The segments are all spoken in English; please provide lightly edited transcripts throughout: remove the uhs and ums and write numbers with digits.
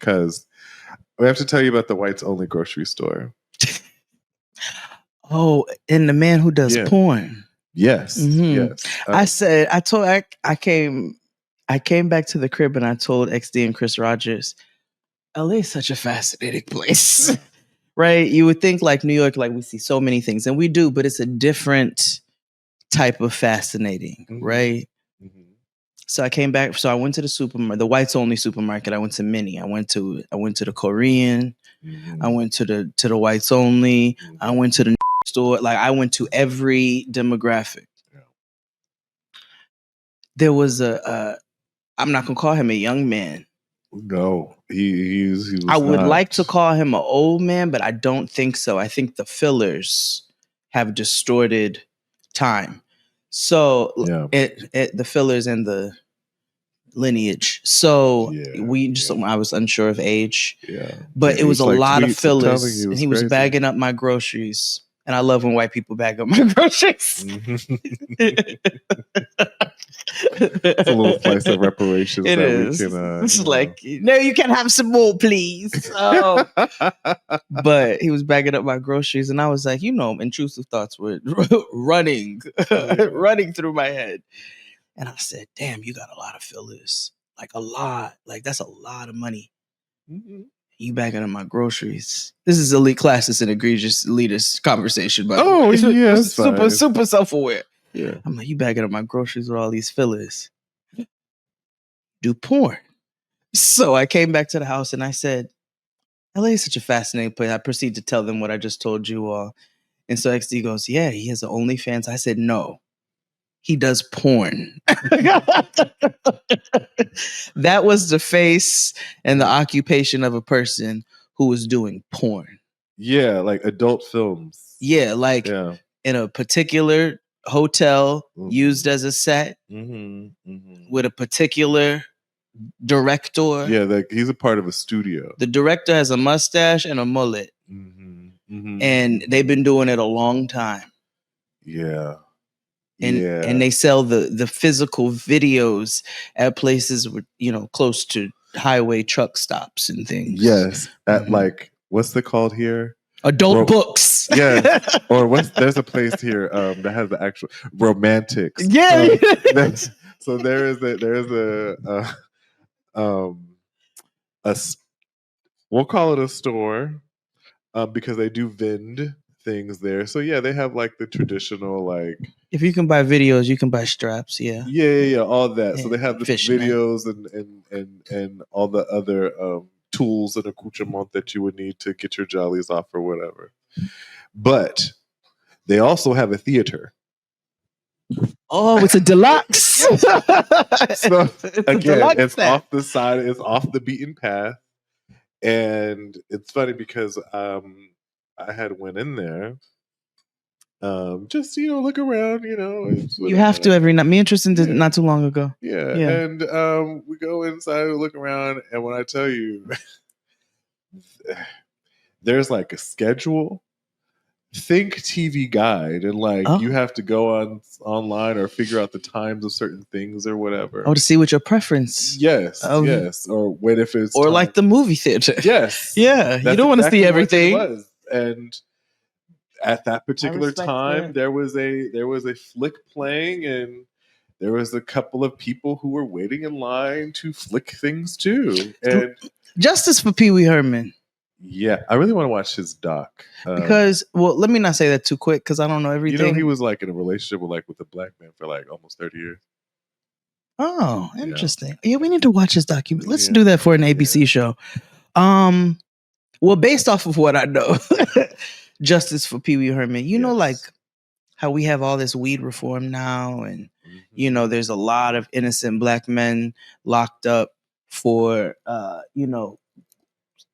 because we have to tell you about the whites only grocery store. Oh, and the man who does porn. Yes, yes. I came back to the crib and I told XD and Chris Rogers, LA is such a fascinating place. Right? You would think like New York, like we see so many things, and we do, but it's a different type of fascinating, right? Mm-hmm. So I came back. So I went to the supermarket, the whites only supermarket. I went to Mini. I went to the Korean. Mm-hmm. I went to the whites only. Mm-hmm. I went to the store. Like I went to every demographic. Yeah. There was I'm not gonna call him a young man. No, he was I would like to call him an old man, but I don't think so. I think the fillers have distorted time. So the fillers and the lineage. So I was unsure of age. Yeah. But it was a lot of fillers. And he was bagging up my groceries. And I love when white people bag up my groceries. It's a little slice of reparations it that is. We can. This is like, no, you can have some more, please. Oh. But he was bagging up my groceries, and I was like, intrusive thoughts were running through my head. And I said, damn, you got a lot of fillers. Like a lot. Like that's a lot of money. Mm-hmm. You bagging up my groceries. This is elite classes and egregious elitist conversation, but super self-aware. Yeah. I'm like, you bagging up my groceries with all these fillers. Do porn. So I came back to the house and I said, LA is such a fascinating place. I proceed to tell them what I just told you all. And so XD goes, yeah, he has an OnlyFans. I said, no, he does porn. That was the face and the occupation of a person who was doing porn. Yeah, like adult films. Yeah, like in a particular hotel used as a set with a particular director. Yeah, like he's a part of a studio. The director has a mustache and a mullet. And they've been doing it a long time. Yeah. And they sell the physical videos at places with, close to highway truck stops and things. Yes. At like, what's it called here? Adult books. Yeah. Or there's a place here that has the actual romantics. Yeah. So there is we'll call it a store because they do vend things there. So yeah, they have like the traditional like. If you can buy videos, you can buy straps. Yeah. Yeah, all that. So they have the videos and all the other tools and accoutrement that you would need to get your jollies off or whatever. But they also have a theater. Oh, it's a deluxe. So again, it's off the side. It's off the beaten path. And it's funny because I had went in there. Just look around, you have to every night. Me and Tristan did not too long ago. Yeah. And we go inside, we look around, and when I tell you there's like a schedule, think TV guide, and like you have to go online or figure out the times of certain things or whatever. Oh, to see what your preference. Yes. Or when if it's or time. Like the movie theater. Yes. Yeah. You don't want to see everything. And at that particular time, there was a flick playing, and there was a couple of people who were waiting in line to flick things too. And justice for Pee Wee Herman. Yeah, I really want to watch his doc because, let me not say that too quick because I don't know everything. He was like in a relationship with a black man for like almost 30 years. Oh, interesting. Yeah, we need to watch his documentary. Let's do that for an ABC show. Well, based off of what I know. Justice for Pee Wee Herman. You know, like how we have all this weed reform now, and there's a lot of innocent black men locked up for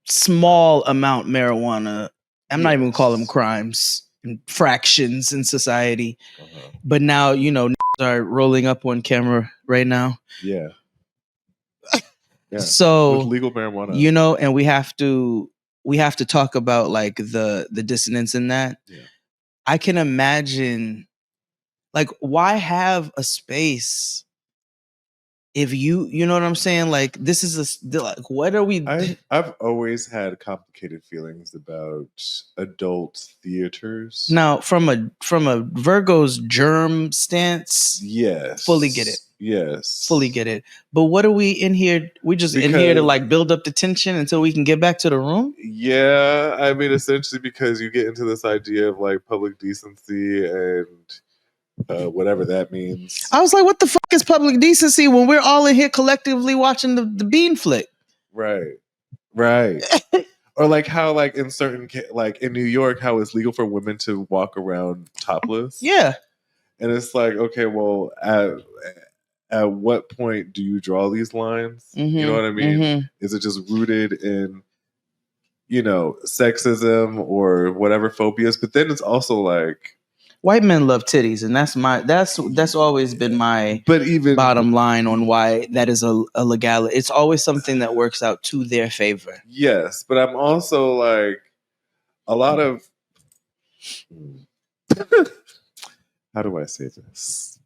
small amount marijuana. I'm not even gonna call them crimes, infractions in society. But now are rolling up on camera right now. Yeah. So with legal marijuana, and we have to talk about like the dissonance in that. Yeah. I can imagine, like, why have a space if you know what I'm saying? Like, this is like, what are we? I've always had complicated feelings about adult theaters. Now, from a Virgo's germ stance, yes, fully get it. Yes, fully get it. But what are we in here? We just in here to like build up the tension until we can get back to the room? Yeah, I mean, essentially because you get into this idea of like public decency and whatever that means. I was like, what the fuck is public decency when we're all in here collectively watching the Bean flick? Right. Or like how like in certain like in New York, how it's legal for women to walk around topless. Yeah. And it's like, okay, well, at what point do you draw these lines? Mm-hmm, you know what I mean? Mm-hmm. Is it just rooted in, sexism or whatever phobias? But then it's also like, white men love titties, and that's always been my bottom line on why that is a legality. It's always something that works out to their favor. Yes, but I'm also like a lot of how do I say this?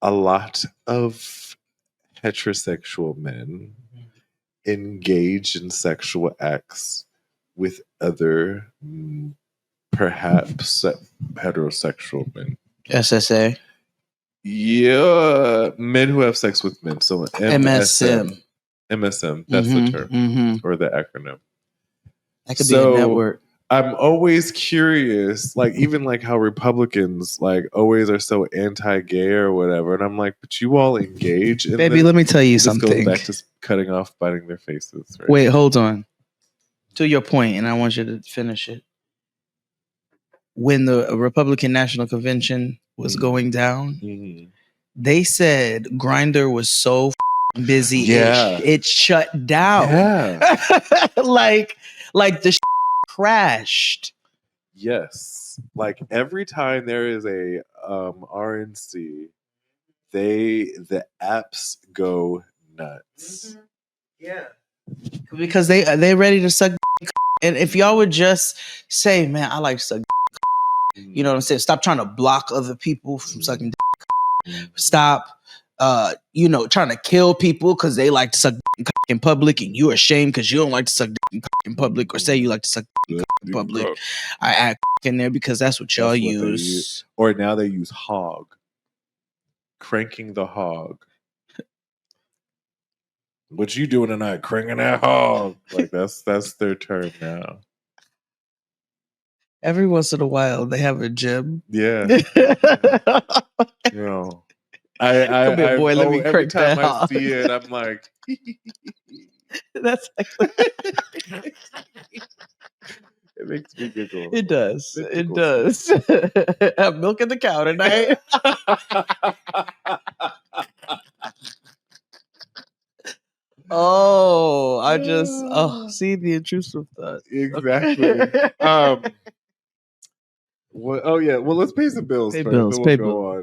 A lot of heterosexual men engage in sexual acts with other perhaps heterosexual men. SSA. Yeah, men who have sex with men. So MSM. MSM, that's the term or the acronym. That could be a network. I'm always curious, like even like how Republicans like always are so anti-gay or whatever, and I'm like, but you all engage in Baby, let me tell you something. This goes back to cutting off, biting their faces. Right? Wait, hold on. To your point, and I want you to finish it. When the Republican National Convention was going down, they said Grindr was so busy, it shut down. Yeah. like the crashed. Yes, like every time there is a RNC, the apps go nuts. Yeah, because they ready to suck. And if y'all would just say, man, I like to suck. You know what I'm saying? Stop trying to block other people from sucking. Stop, trying to kill people because they like to suck in public, and you're ashamed because you don't like to suck in public, or say you like to suck in public. I add in there because that's what y'all use. Or now they use hog. Cranking the hog. What you doing tonight? Cranking that hog. Like that's their term now. Every once in a while, they have a gym. Yeah. Come here, boy. Let me every crank time that I hog. see it, I'm like, that's. It makes me giggle. It does. It does. I'm milking the cow tonight. See the intrusive thought. Exactly. Well, let's pay some bills. Pay first, bills. then Pay we'll go on.